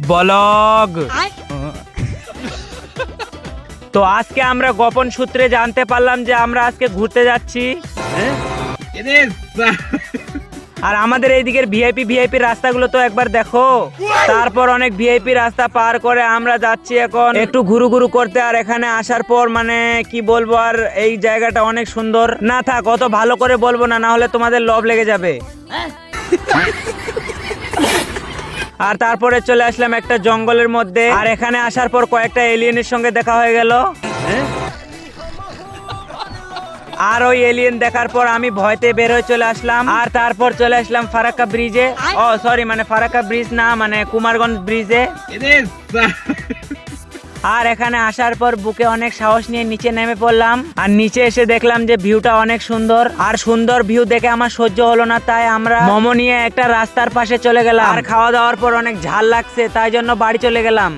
Blog. তো আজকে আমরা গোপন সূত্রে জানতে পারলাম যে আমরা আজকে ঘুরতে যাচ্ছি। আর আমাদের এই দিকের ভিআইপি রাস্তাগুলো তো একবার দেখো। তারপর অনেক ভিআইপি রাস্তা পার করে আমরা যাচ্ছি এখন একটু ঘুরু করতে। আর এখানে আসার পর মানে কি বলবো, আর এই জায়গাটা অনেক সুন্দর। না থাক, অত ভালো করে বলবো না, না হলে তোমাদের লোভ লেগে যাবে। আর তারপরে চলে আসলাম একটা জঙ্গলের মধ্যে। আর এখানে আসার পর কয়েকটা এলিয়েনের সঙ্গে দেখা হয়ে গেল। আর ওই এলিয়েন দেখার পর আমি ভয়তে বের হয়ে চলে আসলাম। আর তারপর চলে আসলাম ফারাক্কা ব্রিজে। ও সরি, মানে ফারাক্কা ব্রিজ না, মানে কুমারগঞ্জ ব্রিজে। আর এখানে আসার পর বুকে অনেক সাহস নিয়ে নিচে নেমে পড়লাম। আর নিচে এসে দেখলাম যে ভিউটা অনেক সুন্দর। আর সুন্দর ভিউ দেখে আমার সহ্য হলো না, তাই আমরা মোমো নিয়ে একটা রাস্তার পাশে চলে গেলাম। আর খাওয়া দাওয়ার পর অনেক ঝাল লাগছে, তাই জন্য বাড়ি চলে গেলাম।